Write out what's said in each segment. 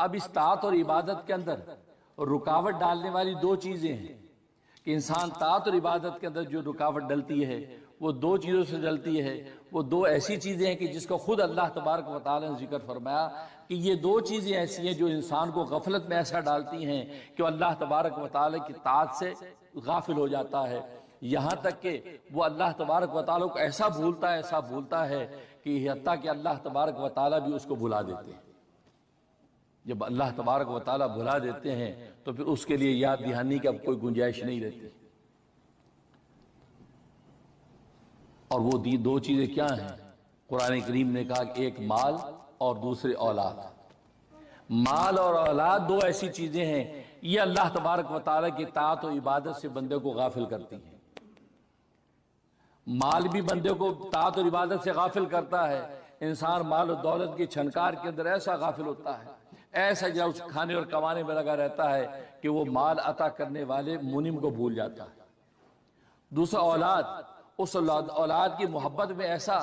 اب اس طاعت اور عبادت کے اندر رکاوٹ ڈالنے والی دو چیزیں ہیں کہ انسان طاعت اور عبادت کے اندر جو رکاوٹ ڈلتی ہے وہ دو چیزوں سے ڈلتی ہے. وہ دو ایسی چیزیں ہیں کہ جس کو خود اللہ تبارک و تعالی نے ذکر فرمایا کہ یہ دو چیزیں ایسی ہیں جو انسان کو غفلت میں ایسا ڈالتی ہیں کہ وہ اللہ تبارک و تعالی کی طاعت سے غافل ہو جاتا ہے، یہاں تک کہ وہ اللہ تبارک و تعالی کو ایسا بھولتا ہے کہ حتیٰ کہ اللہ تبارک و تعالی بھی اس کو بھلا دیتے ہیں. جب اللہ تبارک و تعالی بھلا دیتے ہیں تو پھر اس کے لیے یاد دہانی کی اب کوئی گنجائش نہیں رہتی. اور وہ دو چیزیں کیا ہیں؟ قرآن کریم نے کہا کہ ایک مال اور دوسرے اولاد. مال اور اولاد دو ایسی چیزیں ہیں یہ اللہ تبارک و تعالی کی طاعت و عبادت سے بندے کو غافل کرتی ہیں. مال بھی بندے کو طاعت اور عبادت سے غافل کرتا ہے. انسان مال و دولت کی چھنکار کے اندر ایسا غافل ہوتا ہے، ایسا جو اس کھانے اور کمانے میں لگا رہتا ہے کہ وہ مال عطا کرنے والے منعم کو بھول جاتا ہے. دوسرا اولاد، اس اولاد کی محبت میں ایسا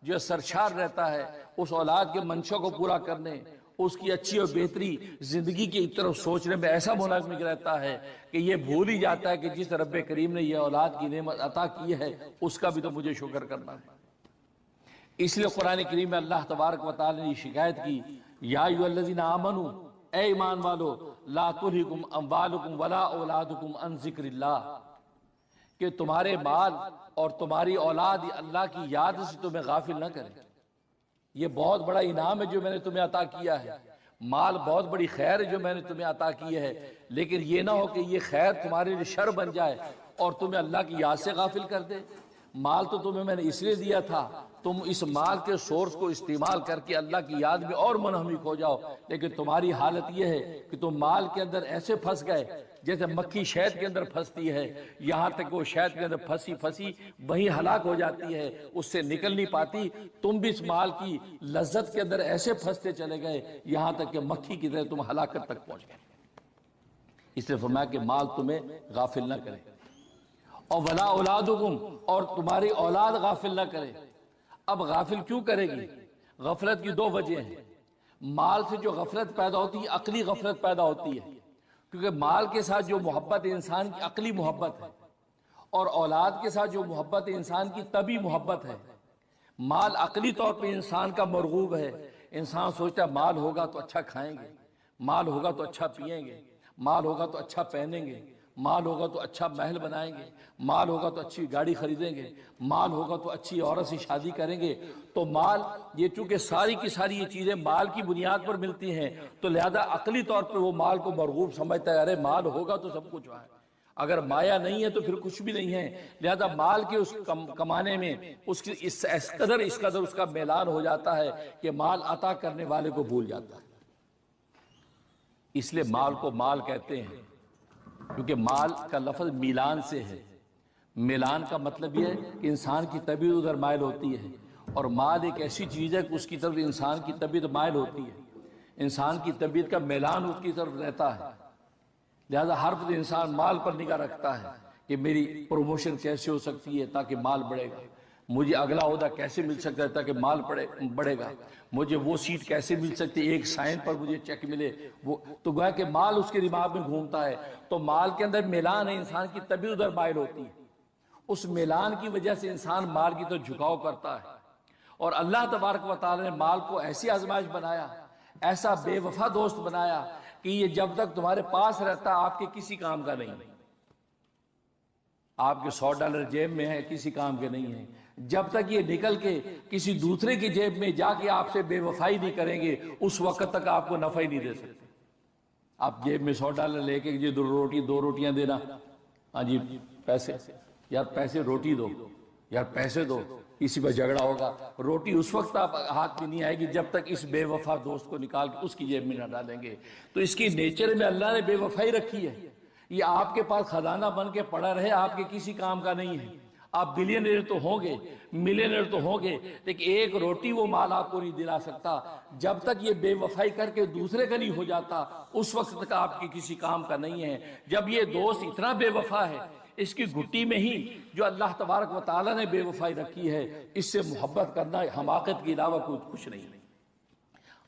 جو سرشار رہتا ہے، اس اولاد کے منشا کو پورا کرنے، اس کی اچھی اور بہتری زندگی کی طرف سوچنے میں ایسا منہمک رہتا ہے کہ یہ بھول ہی جاتا ہے کہ جس رب کریم نے یہ اولاد کی نعمت عطا کی ہے اس کا بھی تو مجھے شکر کرنا ہے. اس لیے قرآن کریم میں اللہ تبارک و تعالی نے یہ شکایت کی، یا ایھا الذین آمنوا، اے ایمان والو، لا تلھکم اموالکم ولا اولادکم عن ذکر اللہ، کہ تمہارے مال اور تمہاری اولاد اللہ کی یاد سے تمہیں غافل نہ کرے. یہ بہت بڑا انعام ہے جو میں نے تمہیں عطا کیا ہے. مال بہت بڑی خیر ہے جو میں نے تمہیں عطا کی ہے، لیکن یہ نہ ہو کہ یہ خیر تمہارے لیے شر بن جائے اور تمہیں اللہ کی یاد سے غافل کر دے. مال تو تمہیں میں نے اس لیے دیا تھا تم اس مال کے سورس کو استعمال کر کے اللہ کی یاد میں اور منہمک ہو جاؤ، لیکن تمہاری حالت یہ ہے کہ تم مال کے اندر ایسے پھنس گئے جیسے مکھی شہد کے اندر پھنستی ہے، یہاں تک وہ شہد کے اندر پھنسی وہیں ہلاک ہو جاتی ہے، اس سے نکل نہیں پاتی. تم بھی اس مال کی لذت کے اندر ایسے پھنستے چلے گئے یہاں تک کہ مکھی کی طرح تم ہلاکت تک پہنچ گئے. اس لیے فرمایا کہ مال تمہیں غافل نہ کرے، اور ولا اولادکم، اور تمہاری اولاد غافل نہ کرے. اب غافل کیوں کرے گی؟ غفلت کی دو وجہ ہیں. مال سے جو غفلت پیدا ہوتی ہے عقلی غفلت پیدا ہوتی ہے، کیونکہ مال کے ساتھ جو محبت انسان کی عقلی محبت ہے اور اولاد کے ساتھ جو محبت انسان کی طبعی محبت ہے. مال عقلی طور پہ انسان کا مرغوب ہے، انسان سوچتا ہے مال ہوگا تو اچھا کھائیں گے، مال ہوگا تو اچھا پئیں گے، مال ہوگا تو اچھا پہنیں گے، مال ہوگا تو اچھا محل بنائیں گے، مال ہوگا تو اچھی گاڑی خریدیں گے، مال ہوگا تو اچھی عورت سے شادی کریں گے. تو مال، یہ چونکہ ساری کی ساری یہ چیزیں مال کی بنیاد پر ملتی ہیں تو لہذا عقلی طور پر وہ مال کو مرغوب سمجھتا ہے. ارے مال ہوگا تو سب کچھ ہے، اگر مایا نہیں ہے تو پھر کچھ بھی نہیں ہے. لہذا مال کے اس کمانے میں اس کی اس قدر اس کا میلان ہو جاتا ہے کہ مال عطا کرنے والے کو بھول جاتا ہے. اس لیے مال کو مال کہتے ہیں کیونکہ مال کا لفظ میلان سے ہے. میلان کا مطلب یہ ہے کہ انسان کی طبیعت ادھر مائل ہوتی ہے، اور مال ایک ایسی چیز ہے کہ اس کی طرف انسان کی طبیعت مائل ہوتی ہے، انسان کی طبیعت کا میلان اس کی طرف رہتا ہے. لہذا ہر وقت انسان مال پر نگاہ رکھتا ہے کہ میری پروموشن کیسے ہو سکتی ہے تاکہ مال بڑھے گا، مجھے اگلا عہدہ کیسے مل سکتا ہے تاکہ مال بڑھے گا، مجھے وہ سیٹ کیسے مل سکتی ہے ایک سائن پر مجھے چیک ملے. وہ تو گویا کہ مال اس کے دماغ میں گھومتا ہے. تو مال کے اندر میلان ہے، انسان کی طبیعت ادھر مائل ہوتی ہے. اس میلان کی وجہ سے انسان مال کی طرف جھکاؤ کرتا ہے. اور اللہ تبارک و تعالی نے مال کو ایسی آزمائش بنایا، ایسا بے وفا دوست بنایا کہ یہ جب تک تمہارے پاس رہتا آپ کے کسی کام کا نہیں. آپ کے $100 جیب میں ہے، کسی کام کے نہیں ہے. جب تک یہ نکل کے کسی دوسرے کی جیب میں جا کے آپ سے بے وفائی نہیں کریں گے اس وقت تک آپ کو نفع ہی نہیں دے سکتے. آپ جیب میں $100 لے کے یہ دو روٹیاں دینا، ہاں جی پیسے، یار پیسے روٹی دو، یار پیسے دو، اسی پر جھگڑا ہوگا. روٹی اس وقت آپ ہاتھ میں نہیں آئے گی جب تک اس بے وفا دوست کو نکال کے اس کی جیب میں نہ ڈالیں گے. تو اس کی نیچر میں اللہ نے بے وفائی رکھی ہے. یہ آپ کے پاس خزانہ بن کے پڑا رہے، آپ کے کسی کام کا نہیں ہے. آپ بلینئر تو ہوں گے، ملینئر تو ہوں گے، لیکن ایک روٹی وہ مال آپ کو نہیں دلا سکتا جب تک یہ بے وفائی کر کے دوسرے کا نہیں ہو جاتا. اس وقت تک آپ کی کسی کام کا نہیں ہے. جب یہ دوست اتنا بے وفا ہے، اس کی گھٹی میں ہی جو اللہ تبارک و تعالیٰ نے بے وفائی رکھی ہے، اس سے محبت کرنا حماقت کے علاوہ کچھ نہیں.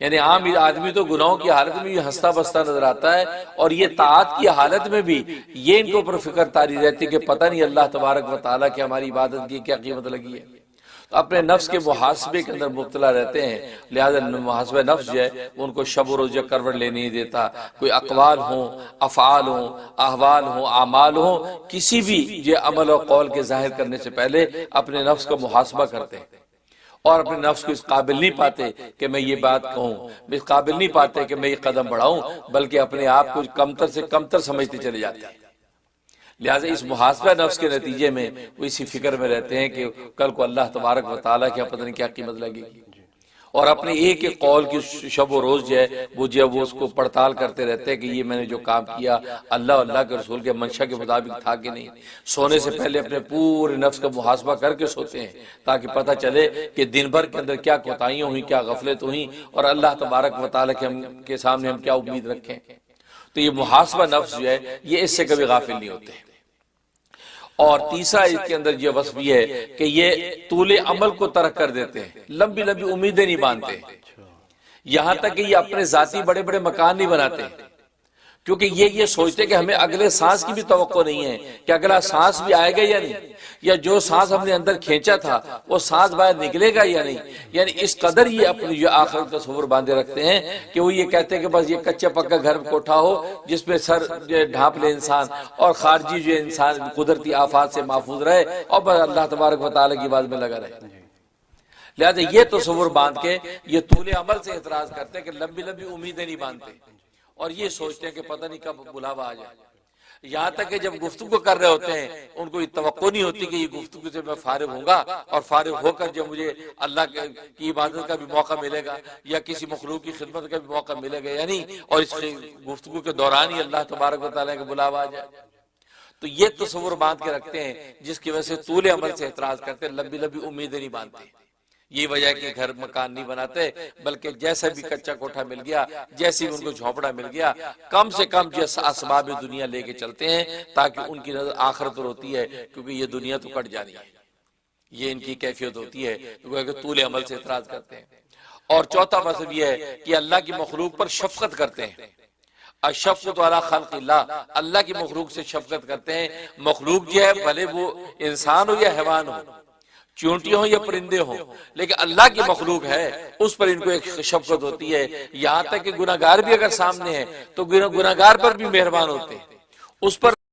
یعنی عام آدمی تو گناہوں کی حالت میں یہ ہنستا بستا نظر آتا ہے، اور یہ طاعت کی حالت میں بھی یہ ان کے اوپر فکر تاری رہتی ہے کہ پتہ نہیں اللہ تبارک و تعالیٰ کی ہماری عبادت کی کیا قیمت لگی ہے۔ تو اپنے نفس کے محاسبے کے اندر مبتلا رہتے ہیں، لہذا محاسبہ نفس جو ہے ان کو شب و روز کروٹ لینے نہیں دیتا۔ کوئی اقوال ہوں، افعال ہوں، احوال ہوں، اعمال ہوں، کسی بھی جو عمل و قول کے ظاہر کرنے سے پہلے اپنے نفس کا محاسبہ کرتے ہیں، اور اپنے نفس کو اس قابل نہیں پاتے کہ میں یہ بات کہوں، اس قابل نہیں پاتے کہ میں یہ قدم بڑھاؤں، بلکہ اپنے آپ کو کمتر سے کمتر سمجھتے چلے جاتے ہیں۔ لہٰذا اس محاسبہ نفس کے نتیجے میں وہ اسی فکر میں رہتے ہیں کہ کل کو اللہ تبارک و تعالیٰ کی پتہ نہیں کیا قیمت لگے گی، اور اپنے ایک ایک قول کی شب و روز جو ہے وہ اس کو پڑتال کرتے رہتے ہیں کہ یہ میں نے جو کام کیا اللہ اللہ کے رسول کے منشا کے مطابق تھا کہ نہیں۔ سونے سے پہلے اپنے پورے نفس کا محاسبہ کر کے سوتے ہیں تاکہ پتہ چلے کہ دن بھر کے اندر کیا کوتاہیاں ہوئیں، کیا غفلت ہوئیں، اور اللہ تبارک و تعالیٰ کے سامنے ہم کیا امید رکھیں۔ تو یہ محاسبہ نفس جو ہے یہ اس سے کبھی غافل نہیں ہوتے۔ اور تیسرا اس کے اندر یہ وصف یہ ہے کہ یہ طول عمل کو ترک کر دیتے ہیں، لمبی لمبی امیدیں نہیں باندھتے، یہاں تک کہ یہ اپنے ذاتی بڑے بڑے مکان نہیں بناتے، کیونکہ یہ سوچتے کہ ہمیں اگلے سانس کی بھی توقع نہیں ہے کہ اگلا سانس بھی آئے گا یا نہیں، یا جو سانس ہم نے اندر کھینچا تھا وہ سانس باہر نکلے گا یا نہیں۔ یعنی اس قدر یہ اپنی جو آخرت کا تصور باندھے رکھتے ہیں کہ وہ یہ کہتے ہیں کہ بس یہ کچا پکا گھر کوٹھا ہو جس میں سر جو ڈھانپ لے انسان، اور خارجی جو انسان قدرتی آفات سے محفوظ رہے، اور بس اللہ تبارک و تعالیٰ کی بات میں لگا رہے۔ لہذا یہ تصور باندھ کے یہ طول عمل سے اعتراض کرتے ہیں کہ لمبی لمبی امیدیں نہیں باندھتے، اور یہ سوچتے ہیں کہ پتہ نہیں کب بلاوا آ جائے۔ یہاں تک کہ جب گفتگو کر رہے ہوتے ہیں ان کو یہ توقع نہیں ہوتی کہ یہ گفتگو سے میں فارغ ہوں گا، اور فارغ ہو کر جب مجھے اللہ کی عبادت کا بھی موقع ملے گا یا کسی مخلوق کی خدمت کا بھی موقع ملے گا یا نہیں، اور اس گفتگو کے دوران ہی اللہ تبارک و تعالیٰ کا بلاوا آ جائے۔ تو یہ تصور باندھ کے رکھتے ہیں جس کی وجہ سے طول عمل سے اعتراض کرتے ہیں، لمبی لمبی امیدیں نہیں باندھتے۔ یہ وجہ ہے کہ گھر مکان نہیں بناتے، بلکہ جیسا بھی کچا کوٹھا مل گیا، جیسے بھی ان کو جھونپڑا مل گیا، کم سے کم جیسا اسباب دنیا لے کے چلتے ہیں تاکہ ان کی نظر آخرت پر ہوتی ہے، کیونکہ یہ دنیا تو کٹ جانی ہے۔ یہ ان کی کیفیت ہوتی ہے کہ طول عمل سے اعتراض کرتے ہیں۔ اور چوتھا مطلب یہ ہے کہ اللہ کی مخلوق پر شفقت کرتے ہیں، الشفقۃ علی خلق اللہ، اللہ کی مخلوق سے شفقت کرتے ہیں۔ مخلوق جو ہے بھلے وہ انسان ہو یا حیوان ہو، چونٹیاں ہوں یا پرندے ہوں، لیکن اللہ کی مخلوق ہے اس پر ان کو ایک شفقت ہوتی ہے۔ یہاں تک کہ گناہگار بھی اگر سامنے ہے تو گناہگار پر بھی مہربان ہوتے ہیں، اس پر